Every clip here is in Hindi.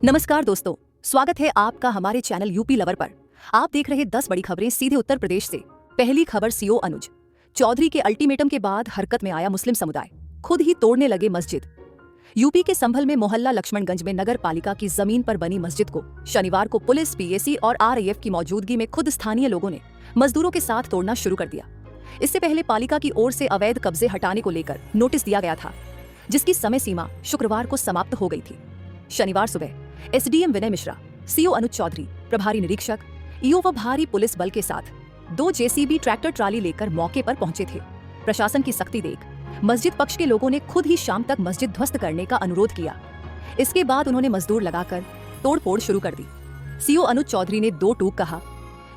नमस्कार दोस्तों, स्वागत है आपका हमारे चैनल यूपी लवर पर। आप देख रहे 10 बड़ी खबरें सीधे उत्तर प्रदेश से। पहली खबर सीओ अनुज चौधरी के अल्टीमेटम के बाद हरकत में आया मुस्लिम समुदाय, खुद ही तोड़ने लगे मस्जिद। यूपी के संभल में मोहल्ला लक्ष्मणगंज में नगर पालिका की जमीन पर बनी मस्जिद को शनिवार को पुलिस, पीएसी और आरएएफ की मौजूदगी में खुद स्थानीय लोगों ने मजदूरों के साथ तोड़ना शुरू कर दिया। इससे पहले पालिका की ओर से अवैध कब्जे हटाने को लेकर नोटिस दिया गया था, जिसकी समय सीमा शुक्रवार को समाप्त हो गई थी। शनिवार सुबह एसडीएम विनय मिश्रा, सीओ अनुज चौधरी, प्रभारी निरीक्षक, ईओ व भारी पुलिस बल के साथ 2 जेसीबी ट्रैक्टर ट्राली लेकर मौके पर पहुंचे थे। प्रशासन की सख्ती देख मस्जिद पक्ष के लोगों ने खुद ही शाम तक मस्जिद ध्वस्त करने का अनुरोध किया। इसके बाद उन्होंने मजदूर लगाकर तोड़फोड़ शुरू कर दी। सीओ अनुज चौधरी ने 2 टूक कहा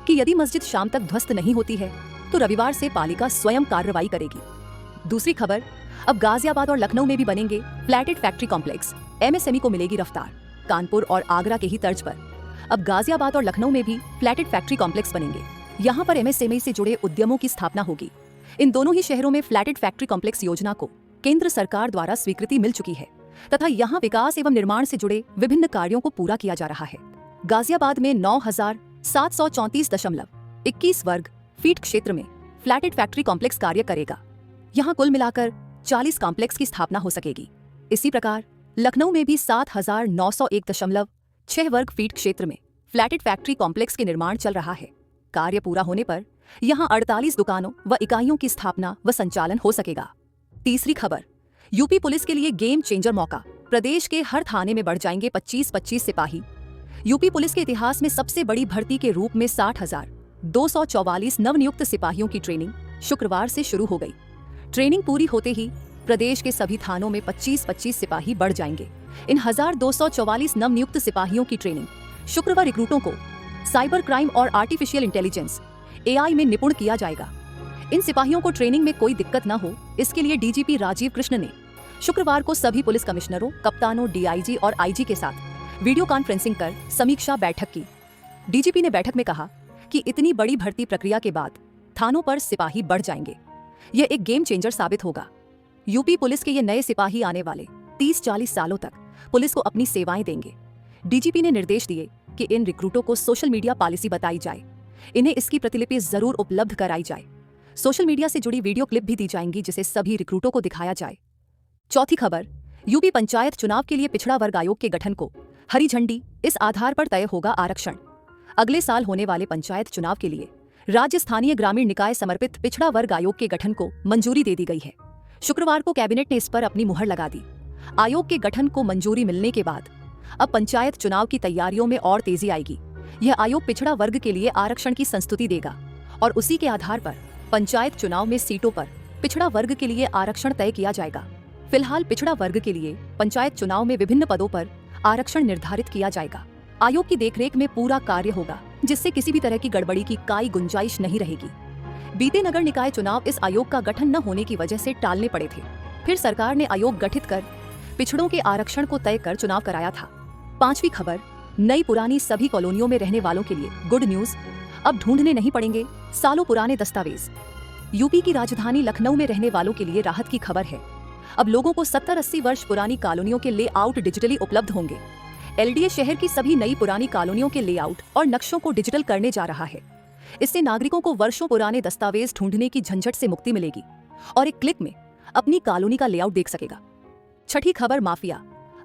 कि यदि मस्जिद शाम तक ध्वस्त नहीं होती है तो रविवार से पालिका स्वयं कार्रवाई करेगी। दूसरी खबर, अब गाजियाबाद और लखनऊ में भी बनेंगे फ्लैटेड फैक्ट्री कॉम्प्लेक्स, एमएसएमई को मिलेगी रफ्तार। कानपुर और आगरा के ही तर्ज पर अब गाजियाबाद और लखनऊ में भी फ्लैटेड फैक्ट्री कॉम्प्लेक्स बनेंगे। यहाँ पर एमएसएमई से जुड़े उद्यमों की स्थापना होगी। इन दोनों ही शहरों में फ्लैटेड फैक्ट्री कॉम्प्लेक्स योजना को केंद्र सरकार द्वारा स्वीकृति मिल चुकी है तथा यहाँ विकास एवं निर्माण से जुड़े विभिन्न कार्यों को पूरा किया जा रहा है। गाजियाबाद में 9,734.21 वर्ग फीट क्षेत्र में फ्लैटेड फैक्ट्री कॉम्प्लेक्स कार्य करेगा। यहाँ कुल मिलाकर 40 कॉम्प्लेक्स की स्थापना हो सकेगी। इसी प्रकार लखनऊ में भी 7,901.6 वर्ग फीट क्षेत्र में फ्लैटेड फैक्ट्री कॉम्प्लेक्स के निर्माण चल रहा है। कार्य पूरा होने पर यहां 48 दुकानों व इकाइयों की स्थापना व संचालन हो सकेगा। तीसरी खबर, यूपी पुलिस के लिए गेम चेंजर मौका, प्रदेश के हर थाने में बढ़ जाएंगे 25-25 सिपाही। यूपी पुलिस के इतिहास में सबसे बड़ी भर्ती के रूप में 60,244 नवनियुक्त सिपाहियों की ट्रेनिंग शुक्रवार से शुरू हो गई। ट्रेनिंग पूरी होते ही प्रदेश के सभी थानों में 25-25 सिपाही बढ़ जाएंगे। इन 1,244 नवनियुक्त सिपाहियों की ट्रेनिंग शुक्रवार रिक्रूटों को साइबर क्राइम और आर्टिफिशियल इंटेलिजेंस एआई में निपुण किया जाएगा। इन सिपाहियों को ट्रेनिंग में कोई दिक्कत न हो, इसके लिए डीजीपी राजीव कृष्ण ने शुक्रवार को सभी पुलिस कमिश्नरों, कप्तानों, डीआईजी और आईजी के साथ वीडियो कॉन्फ्रेंसिंग कर समीक्षा बैठक की। डीजीपी ने बैठक में कहा कि इतनी बड़ी भर्ती प्रक्रिया के बाद थानों पर सिपाही बढ़ जाएंगे। यह एक गेम चेंजर साबित होगा। यूपी पुलिस के ये नए सिपाही आने वाले 30-40 सालों तक पुलिस को अपनी सेवाएं देंगे। डीजीपी ने निर्देश दिए कि इन रिक्रूटों को सोशल मीडिया पॉलिसी बताई जाए, इन्हें इसकी प्रतिलिपि जरूर उपलब्ध कराई जाए। सोशल मीडिया से जुड़ी वीडियो क्लिप भी दी जाएंगी जिसे सभी रिक्रूटों को दिखाया जाए। चौथी खबर, यूपी पंचायत चुनाव के लिए पिछड़ा वर्ग आयोग के गठन को हरी झंडी, इस आधार पर तय होगा आरक्षण। अगले साल होने वाले पंचायत चुनाव के लिए राज्य स्थानीय ग्रामीण निकाय समर्पित पिछड़ा वर्ग आयोग के गठन को मंजूरी दे दी गई है। शुक्रवार को कैबिनेट ने इस पर अपनी मुहर लगा दी। आयोग के गठन को मंजूरी मिलने के बाद अब पंचायत चुनाव की तैयारियों में और तेजी आएगी। यह आयोग पिछड़ा वर्ग के लिए आरक्षण की संस्तुति देगा और उसी के आधार पर पंचायत चुनाव में सीटों पर पिछड़ा वर्ग के लिए आरक्षण तय किया जाएगा। फिलहाल पिछड़ा वर्ग के लिए पंचायत चुनाव में विभिन्न पदों पर आरक्षण निर्धारित किया जाएगा। आयोग की देखरेख में पूरा कार्य होगा, जिससे किसी भी तरह की गड़बड़ी की कोई गुंजाइश नहीं रहेगी। बीते नगर निकाय चुनाव इस आयोग का गठन न होने की वजह से टालने पड़े थे। फिर सरकार ने आयोग गठित कर पिछड़ों के आरक्षण को तय कर चुनाव कराया था। पांचवी खबर, नई पुरानी सभी कॉलोनियों में रहने वालों के लिए गुड न्यूज, अब ढूंढने नहीं पड़ेंगे सालों पुराने दस्तावेज। यूपी की राजधानी लखनऊ में रहने वालों के लिए राहत की खबर है। अब लोगों को 70-80 वर्ष पुरानी कॉलोनियों के लेआउट डिजिटली उपलब्ध होंगे। एलडीए शहर की सभी नई पुरानी कॉलोनियों के लेआउट और नक्शों को डिजिटल करने जा रहा है। इससे नागरिकों को वर्षों पुराने दस्तावेज ढूंढने की झंझट से मुक्ति मिलेगी और एक क्लिक में अपनी कॉलोनी का लेआउट देख सकेगा। छठी खबर, माफिया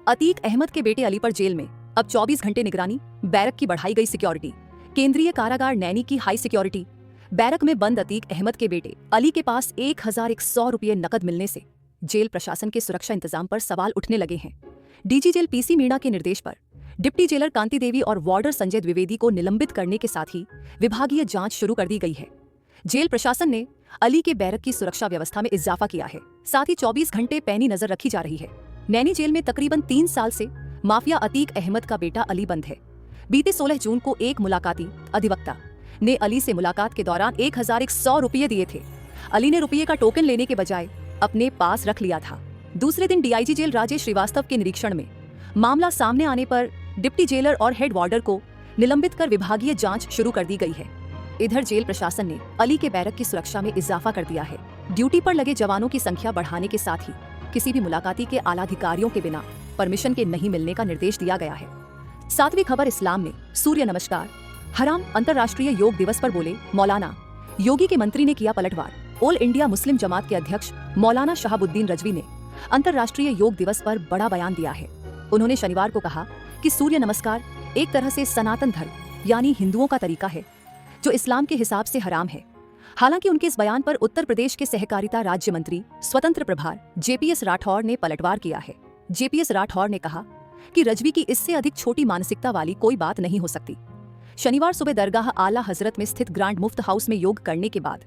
अतीक अहमद के बेटे अली पर जेल में अब 24 घंटे निगरानी, बैरक की बढ़ाई गई सिक्योरिटी। केंद्रीय कारागार नैनी की हाई सिक्योरिटी बैरक में बंद अतीक अहमद के बेटे अली के पास 1,100 रुपये नकद मिलने से जेल प्रशासन के सुरक्षा इंतजाम पर सवाल उठने लगे हैं। डीजी जेल पीसी मीणा के निर्देश पर डिप्टी जेलर कांति देवी और वार्डर संजय द्विवेदी को निलंबित करने के साथ ही विभागीय जांच शुरू कर दी गई है। जेल प्रशासन ने अली के बैरक की सुरक्षा व्यवस्था में इजाफा किया है, साथ ही 24 घंटे पैनी नजर रखी जा रही है। नैनी जेल में तकरीबन 3 साल से माफिया अतीक अहमद का बेटा अली बंद है। बीते 16 जून को एक मुलाकाती अधिवक्ता ने अली से मुलाकात के दौरान 1,100 रुपये दिए थे। अली ने रुपये का टोकन लेने के बजाय अपने पास रख लिया था। दूसरे दिन डीआईजी जेल राजेश श्रीवास्तव के निरीक्षण में मामला सामने आने पर डिप्टी जेलर और हेड वार्डर को निलंबित कर विभागीय जांच शुरू कर दी गई है। इधर जेल प्रशासन ने अली के बैरक की सुरक्षा में इजाफा कर दिया है। ड्यूटी पर लगे जवानों की संख्या बढ़ाने के साथ ही किसी भी मुलाकाती के आलाधिकारियों के बिना परमिशन के नहीं मिलने का निर्देश दिया गया है। सातवीं खबर इस्लाम में सूर्य नमस्कार हराम। अंतर्राष्ट्रीय योग दिवस पर बोले मौलाना योगी के मंत्री ने किया पलटवार। ऑल इंडिया मुस्लिम जमात के अध्यक्ष मौलाना शहाबुद्दीन रजवी ने अंतर्राष्ट्रीय योग दिवस पर बड़ा बयान दिया है। उन्होंने शनिवार को कहा कि सूर्य नमस्कार एक तरह से सनातन धर्म यानी हिंदुओं का तरीका है जो इस्लाम के हिसाब से हराम है। हालांकि उनके इस बयान पर उत्तर प्रदेश के सहकारिता राज्य मंत्री स्वतंत्र प्रभार जेपीएस राठौड़ ने पलटवार किया है। जेपीएस राठौड़ ने कहा कि रजवी की इससे अधिक छोटी मानसिकता वाली कोई बात नहीं हो सकती। शनिवार सुबह दरगाह आला हजरत में स्थित ग्रांड मुफ्त हाउस में योग करने के बाद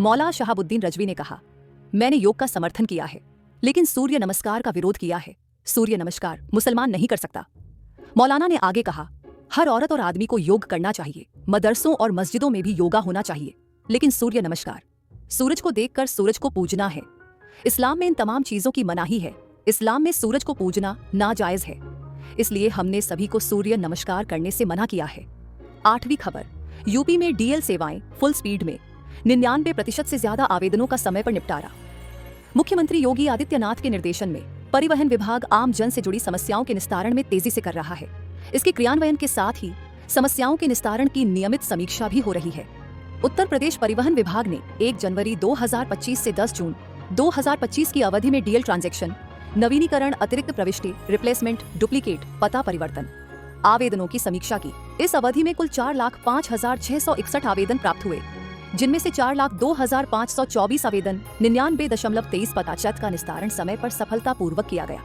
मौलाना शहाबुद्दीन रजवी ने कहा, मैंने योग का समर्थन किया है लेकिन सूर्य नमस्कार का विरोध किया है। सूर्य नमस्कार मुसलमान नहीं कर सकता। मौलाना ने आगे कहा, हर औरत और आदमी को योग करना चाहिए। मदरसों और मस्जिदों में भी योगा होना चाहिए, लेकिन सूर्य नमस्कार सूरज को देखकर सूरज को पूजना है। इस्लाम में इन तमाम चीजों की मनाही है। इस्लाम में सूरज को पूजना नाजायज है, इसलिए हमने सभी को सूर्य नमस्कार करने से मना किया है। आठवीं खबर, यूपी में डीएल सेवाएं फुल स्पीड में 99% से ज्यादा आवेदनों का समय पर निपटारा। मुख्यमंत्री योगी आदित्यनाथ के निर्देशन में परिवहन विभाग आम जन से जुड़ी समस्याओं के निस्तारण में तेजी से कर रहा है। इसके क्रियान्वयन के साथ ही समस्याओं के निस्तारण की नियमित समीक्षा भी हो रही है। उत्तर प्रदेश परिवहन विभाग ने 1 जनवरी 2025 से 10 जून 2025 की अवधि में डीएल ट्रांजैक्शन, नवीनीकरण, अतिरिक्त प्रविष्टि, रिप्लेसमेंट, डुप्लीकेट, पता परिवर्तन आवेदनों की समीक्षा की। इस अवधि में कुल 4,05,661 आवेदन प्राप्त हुए, जिनमें से 4,02,524 आवेदन 99.23% का निस्तारण समय पर सफलतापूर्वक किया गया।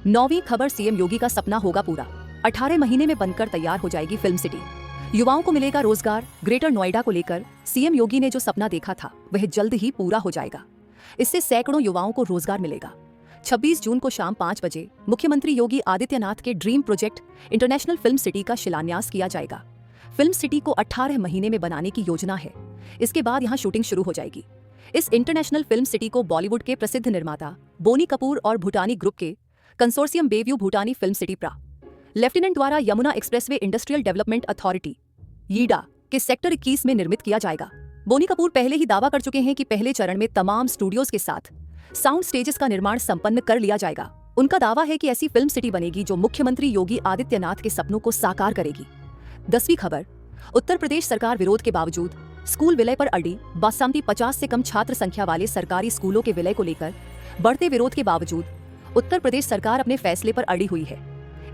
9वीं खबर, सीएम योगी का सपना होगा पूरा। 18 महीने में बनकर तैयार हो जाएगी फिल्म सिटी। युवाओं को मिलेगा रोजगार। ग्रेटर नोएडा को लेकर सीएम योगी ने जो सपना देखा था वह जल्द ही पूरा हो जाएगा। इससे सैकड़ों युवाओं को रोजगार मिलेगा। 26 जून को शाम 5 बजे मुख्यमंत्री योगी आदित्यनाथ के dream project international film city का शिलान्यास किया जाएगा। फिल्म सिटी को 18 महीने में बनाने की योजना है। इसके बाद यहां शूटिंग शुरू हो जाएगी। इस इंटरनेशनल फिल्म सिटी को बॉलीवुड के प्रसिद्ध निर्माता बोनी कपूर और भूटानी ग्रुप के कंसोर्शियम बेव्यू भूटानी फिल्म सिटी प्रा लेफ्टिनेंट द्वारा Yamuna expressway industrial development authority YEIDA के सेक्टर 21 में निर्मित किया जाएगा। बोनी कपूर पहले ही दावा कर चुके हैं कि पहले चरण में तमाम स्टूडियोज के साथ साउंड स्टेजेस का निर्माण संपन्न कर लिया जाएगा। उनका दावा है कि ऐसी फिल्म सिटी बनेगी जो मुख्यमंत्री योगी आदित्यनाथ के सपनों को साकार करेगी। 10वीं खबर, उत्तर प्रदेश सरकार विरोध के बावजूद स्कूल विलय पर अड़ी। बासमती 50 से कम छात्र संख्या वाले सरकारी स्कूलों के विलय को लेकर बढ़ते विरोध के बावजूद उत्तर प्रदेश सरकार अपने फैसले पर अड़ी हुई है।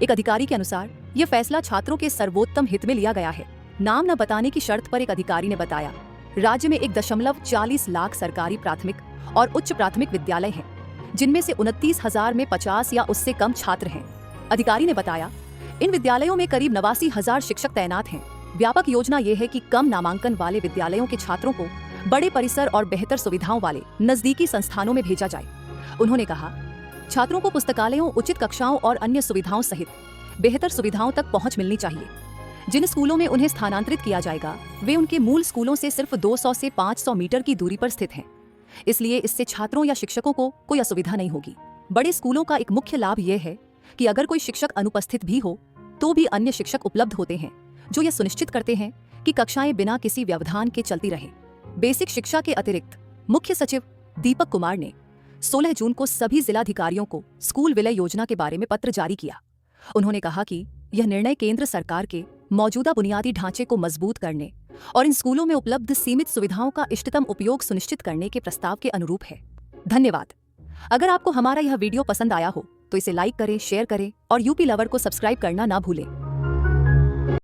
एक अधिकारी के अनुसार यह फैसला छात्रों के सर्वोत्तम हित में लिया गया है। नाम न बताने की शर्त पर एक अधिकारी ने बताया, राज्य में 1.40 लाख सरकारी प्राथमिक और उच्च प्राथमिक विद्यालय हैं, जिनमें से 29,000 में 50 या उससे कम छात्र हैं। अधिकारी ने बताया, इन विद्यालयों में करीब 89,000 शिक्षक तैनात हैं। व्यापक योजना ये है कि कम नामांकन वाले विद्यालयों के छात्रों को बड़े परिसर और बेहतर सुविधाओं वाले नजदीकी संस्थानों में भेजा जाए। उन्होंने कहा, छात्रों को पुस्तकालयों, उचित कक्षाओं और अन्य सुविधाओं सहित बेहतर सुविधाओं तक पहुंच मिलनी चाहिए। जिन स्कूलों में उन्हें स्थानांतरित किया जाएगा वे उनके मूल स्कूलों से सिर्फ 200 से 500 मीटर की दूरी पर स्थित हैं। इसलिए इससे छात्रों या शिक्षकों को कोई असुविधा नहीं होगी। बड़े स्कूलों का एक मुख्य लाभ यह है कि अगर कोई शिक्षक अनुपस्थित भी हो तो भी अन्य शिक्षक उपलब्ध होते हैं, जो यह सुनिश्चित करते हैं कि कक्षाएं बिना किसी व्यवधान के चलती रहें। बेसिक शिक्षा के अतिरिक्त मुख्य सचिव दीपक कुमार ने 16 जून को सभी जिलाधिकारियों को स्कूल विलय योजना के बारे में पत्र जारी किया। उन्होंने कहा कि यह निर्णय केंद्र सरकार के मौजूदा बुनियादी ढांचे को मजबूत करने और इन स्कूलों में उपलब्ध सीमित सुविधाओं का इष्टतम उपयोग सुनिश्चित करने के प्रस्ताव के अनुरूप है। धन्यवाद। अगर आपको हमारा यह वीडियो पसंद आया हो तो इसे लाइक करें, शेयर करें और यूपी लवर को सब्सक्राइब करना ना भूलें।